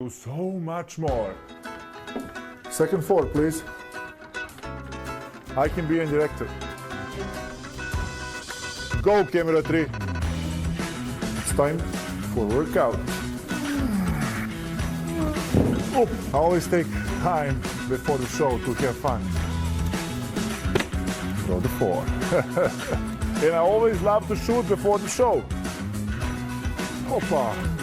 to so much more. Second four, please. I can be a director. Go, camera 3. It's time for workout. I always take time before the show to have fun. Throw the 4. And I always love to shoot before the show. Opa.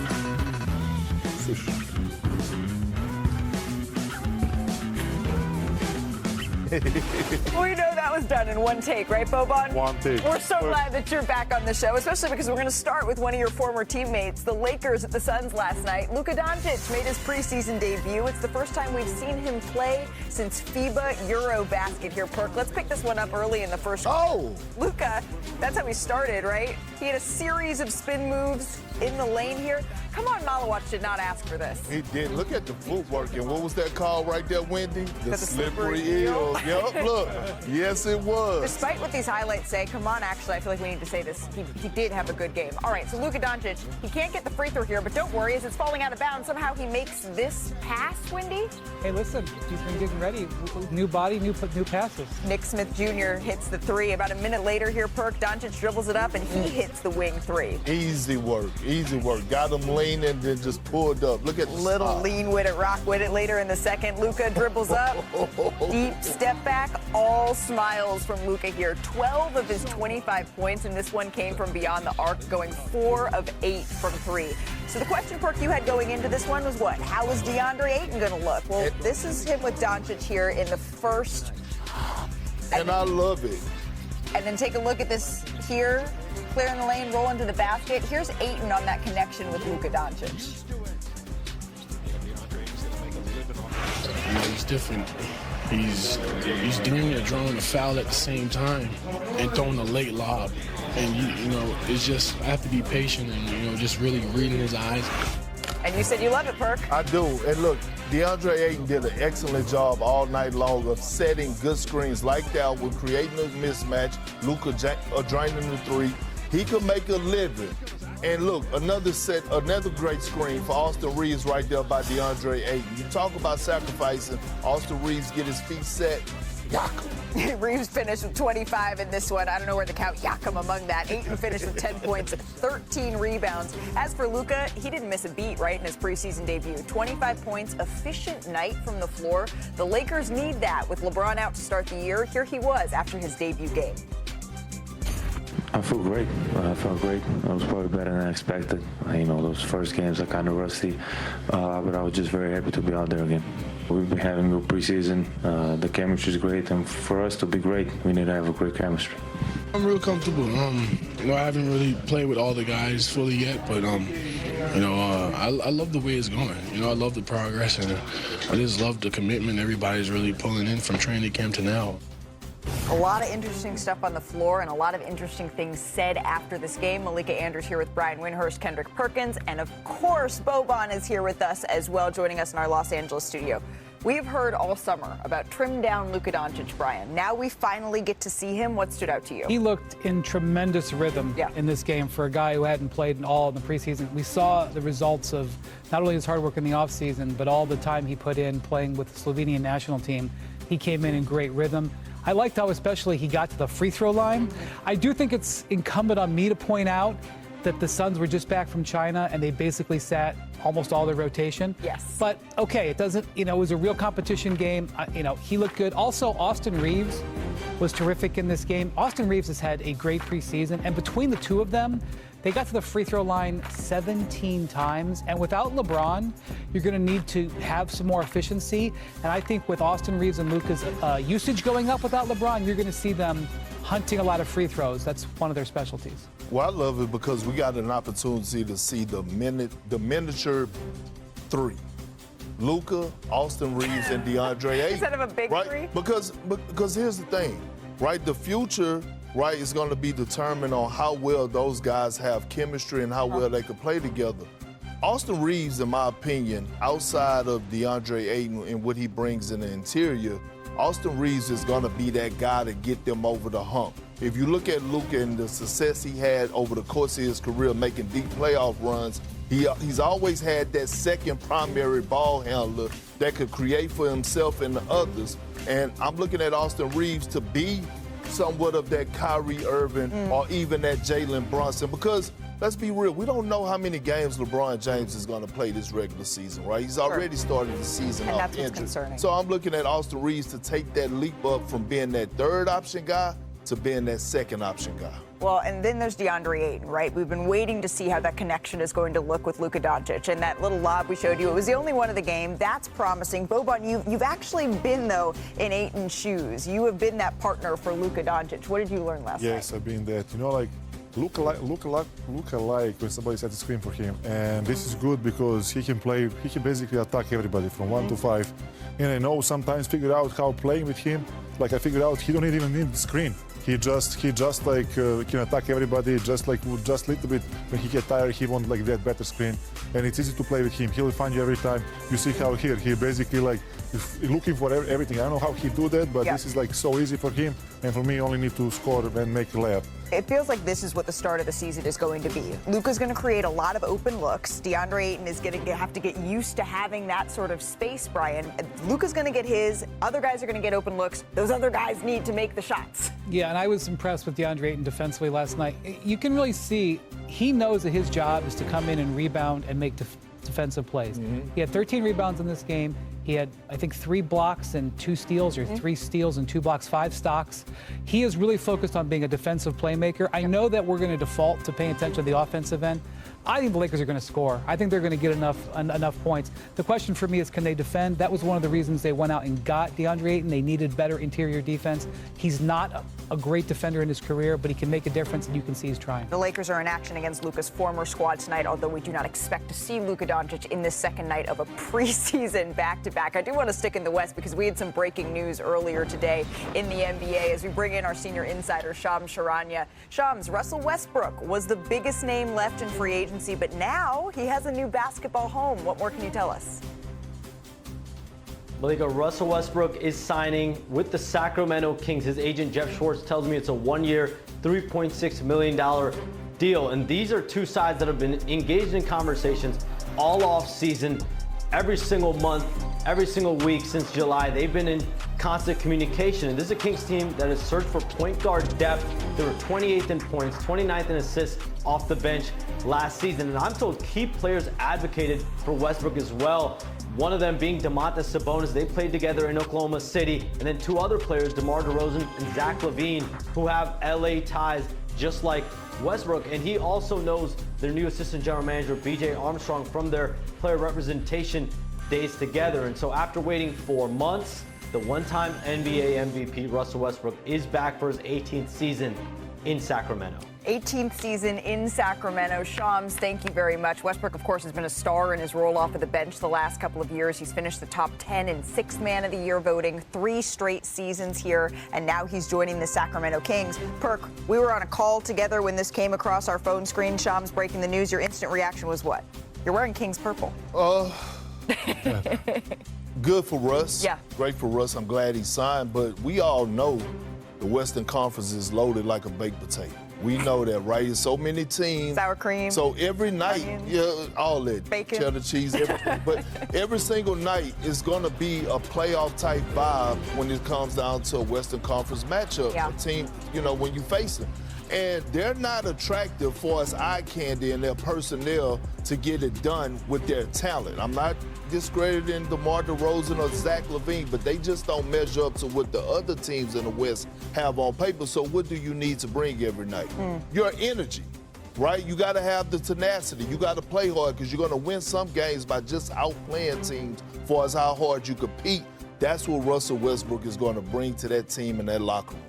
Well, you know that was done in one take, right, Boban? One take. We're so glad that you're back on the show, especially because we're going to start with one of your former teammates, the Lakers at the Suns last night. Luka Doncic made his preseason debut. It's the first time we've seen him play since FIBA Eurobasket here, Perk. Let's pick this one up early in the first. Oh! Luka, that's how he started, right? He had a series of spin moves in the lane here. Come on, Malawach did not ask for this. He did. Look at the footwork. And what was that called right there, Wendy? The slippery eel. Yep, look. Yes, it was. Despite what these highlights say, come on, actually, I feel like we need to say this. He did have a good game. All right, so Luka Doncic, he can't get the free throw here, but don't worry, as it's falling out of bounds, somehow he makes this pass, Wendy. Hey, listen, he's been getting ready. New body, new passes. Nick Smith Jr. hits the 3. About a minute later here, Perk, Doncic dribbles it up, and he hits the wing 3. Easy work, easy work. Got him leaning, then just pulled up. Look at the little spot. Lean with it, rock with it later in the second. Luka dribbles up, deep step back, all smiles from Luka here. 12 of his 25 points, and this one came from beyond the arc, going 4 of 8 from 3. So the question, Perk, you had going into this one was what? How was DeAndre Ayton going to look? Well, this is him with Doncic here in the first. And I love it. And then take a look at this here. Clearing the lane, rolling to the basket. Here's Ayton on that connection with Luka Doncic. He's different. He's doing it, drawing a foul at the same time, and throwing a late lob. And you know, it's just I have to be patient and just really reading his eyes. And you said you love it, Perk. I do. And look, DeAndre Ayton did an excellent job all night long of setting good screens like that with creating a mismatch. Luka draining the 3. He could make a living. And look, another great screen for Austin Reeves right there by DeAndre Ayton. You talk about sacrificing. Austin Reeves get his feet set. Yakum. Reeves finished with 25 in this one. I don't know where to count Yakum among that. Ayton finished with 10 points, 13 rebounds. As for Luka, he didn't miss a beat, right, in his preseason debut. 25 points, efficient night from the floor. The Lakers need that with LeBron out to start the year. Here he was after his debut game. I feel great. I felt great. I was probably better than I expected. Those first games are kind of rusty, but I was just very happy to be out there again. We've been having a good preseason. The chemistry is great, and for us to be great, we need to have a great chemistry. I'm real comfortable. I haven't really played with all the guys fully yet, but I love the way it's going. I love the progress, and I just love the commitment everybody's really pulling in from training camp to now. A lot of interesting stuff on the floor and a lot of interesting things said after this game. Malika Andrews here with Brian Windhurst, Kendrick Perkins, and of course, Boban is here with us as well, joining us in our Los Angeles studio. We've heard all summer about trimmed down Luka Doncic, Brian. Now we finally get to see him. What stood out to you? He looked in tremendous rhythm in this game for a guy who hadn't played in all in the preseason. We saw the results of not only his hard work in the offseason, but all the time he put in playing with the Slovenian national team. He came in great rhythm. I liked how especially he got to the free throw line. I do think it's incumbent on me to point out that the Suns were just back from China and they basically sat almost all their rotation. Yes. But okay, it doesn't, it was a real competition game. He looked good. Also, Austin Reeves was terrific in this game. Austin Reeves has had a great preseason, and between the two of them, they got to the free throw line 17 times, and without LeBron, you're going to need to have some more efficiency. And I think with Austin Reeves and Luka's usage going up without LeBron, you're going to see them hunting a lot of free throws. That's one of their specialties. Well, I love it because we got an opportunity to see the miniature 3. Luka, Austin Reeves, and DeAndre Ayton. Instead of a big 3? Because here's the thing, right? The future, right, is going to be determined on how well those guys have chemistry and how well they can play together. Austin Reeves, in my opinion, outside of DeAndre Ayton and what he brings in the interior, Austin Reeves is going to be that guy to get them over the hump. If you look at Luka and the success he had over the course of his career making deep playoff runs, He's always had that second primary ball handler that could create for himself and the others. And I'm looking at Austin Reeves to be somewhat of that Kyrie Irving or even that Jalen Brunson, because let's be real, we don't know how many games LeBron James is going to play this regular season, right? He's already started the season and off that's what's injured. concerning. So I'm looking at Austin Reeves to take that leap up from being that third option guy to being that second option guy. Well, and then there's DeAndre Ayton, right? We've been waiting to see how that connection is going to look with Luka Doncic. And that little lob we showed you, it was the only one of the game. That's promising. Boban, you've actually been, though, in Ayton's shoes. You have been that partner for Luka Doncic. What did you learn last night? Yes, I've been that. You know, like, look alike when somebody sets a screen for him. And this is good because he can basically attack everybody from 1 to 5. And I know sometimes figure out how playing with him, like I figured out he don't even need the screen. He just like can attack everybody, just a little bit. When he get tired, he won't like that better screen, and it's easy to play with him. He'll find you every time. You see how he basically like looking for everything. I don't know how he do that, but this is like so easy for him, and for me, only need to score and make a layup. It feels like this is what the start of the season is going to be. Luka's going to create a lot of open looks. DeAndre Ayton is going to have to get used to having that sort of space, Brian. Luka's going to get his. Other guys are going to get open looks. Those other guys need to make the shots. Yeah, and I was impressed with DeAndre Ayton defensively last night. You can really see he knows that his job is to come in and rebound and make defensive plays. He had 13 rebounds in this game. He had, I think, 3 blocks and 2 steals, or 3 steals and 2 blocks, 5 stocks. He is really focused on being a defensive playmaker. I know that we're going to default to paying attention to the offensive end. I think the Lakers are going to score. I think they're going to get enough points. The question for me is, can they defend? That was one of the reasons they went out and got DeAndre Ayton. They needed better interior defense. He's not a great defender in his career, but he can make a difference, and you can see he's trying. The Lakers are in action against Luka's former squad tonight, although we do not expect to see Luka Doncic in this second night of a preseason back-to-back. I do want to stick in the West because we had some breaking news earlier today in the NBA as we bring in our senior insider, Shams Charania. Shams, Russell Westbrook was the biggest name left in free agency, but now he has a new basketball home. What more can you tell us? Malika, Russell Westbrook is signing with the Sacramento Kings. His agent, Jeff Schwartz, tells me it's a 1-year, $3.6 million deal. And these are two sides that have been engaged in conversations all off season, every single month, every single week since July. They've been in constant communication. And this is a Kings team that has searched for point guard depth. They were 28th in points, 29th in assists off the bench last season. And I'm told key players advocated for Westbrook as well. One of them being Domantas Sabonis. They played together in Oklahoma City. And then 2 other players, DeMar DeRozan and Zach LaVine, who have LA ties just like Westbrook. And he also knows their new assistant general manager, BJ Armstrong, from their player representation days together. And so after waiting for months, the one-time NBA MVP, Russell Westbrook, is back for his 18th season in Sacramento. 18th season in Sacramento. Shams, thank you very much. Westbrook, of course, has been a star in his role off of the bench the last couple of years. He's finished the top 10 in 6th Man of the Year voting, 3 straight seasons here, and now he's joining the Sacramento Kings. Perk, we were on a call together when this came across our phone screen. Shams breaking the news. Your instant reaction was what? You're wearing Kings purple. Good for Russ. Yeah. Great for Russ. I'm glad he signed, but we all know the Western Conference is loaded like a baked potato. We know that, right? There's so many teams. Sour cream. So every night, onions, all that. bacon, cheddar cheese, everything. But every single night is going to be a playoff type vibe when it comes down to a Western Conference matchup. Yeah. A team, when you face them. And they're not attractive for us eye candy and their personnel to get it done with their talent. I'm not discrediting DeMar DeRozan or Zach LaVine, but they just don't measure up to what the other teams in the West have on paper. So what do you need to bring every night? Your energy, right? You got to have the tenacity. You got to play hard because you're going to win some games by just outplaying teams for as how hard you compete. That's what Russell Westbrook is going to bring to that team in that locker room.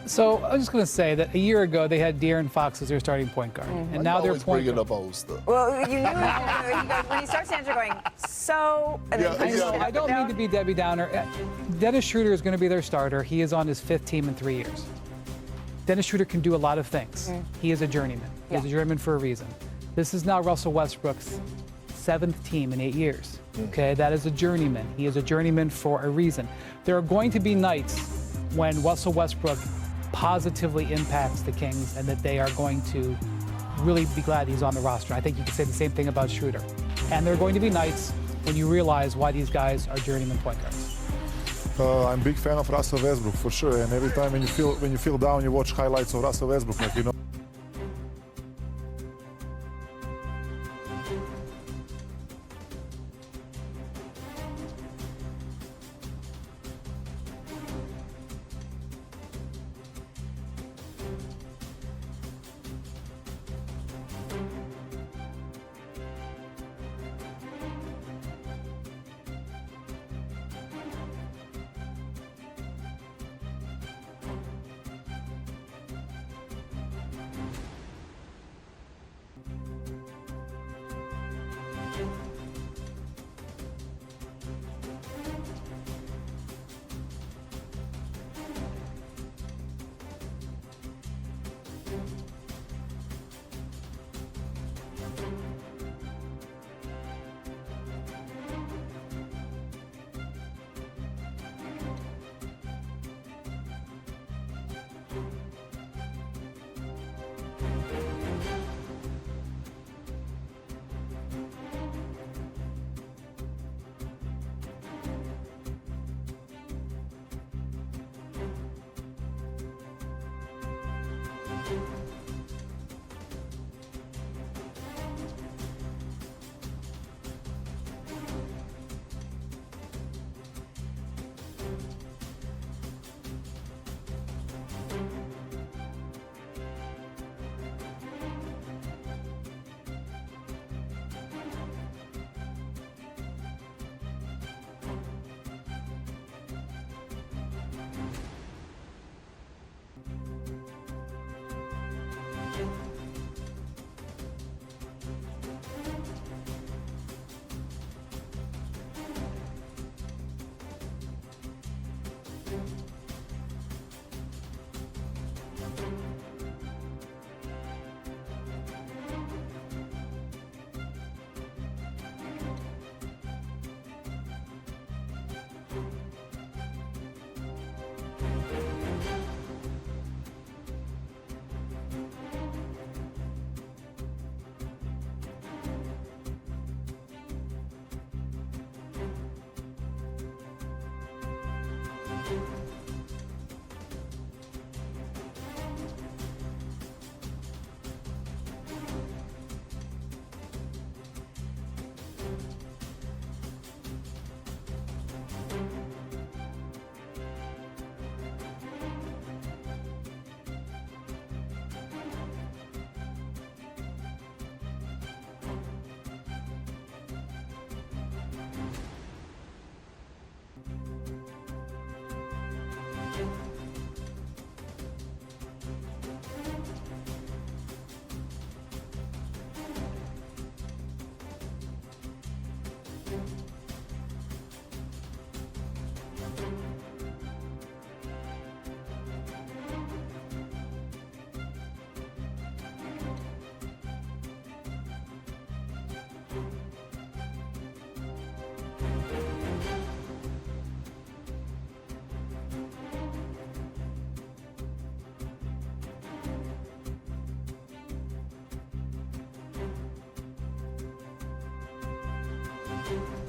So I'm just going to say that a year ago they had De'Aaron Fox as their starting point guard, and now they're point bringing guard. up old stuff. Well, you knew when he starts answering, going, so. And then I don't mean to be Debbie Downer. Dennis Schroeder is going to be their starter. He is on his 5th team in 3 years. Dennis Schroeder can do a lot of things. He is a journeyman. He's a journeyman for a reason. This is now Russell Westbrook's 7th team in 8 years. Okay, that is a journeyman. He is a journeyman for a reason. There are going to be nights when Russell Westbrook positively impacts the Kings and that they are going to really be glad he's on the roster. I think you could say the same thing about Schroeder. And there are going to be nights when you realize why these guys are journeyman point guards. I'm a big fan of Russell Westbrook for sure, and every time when you feel down, you watch highlights of Russell Westbrook, like, you know. you.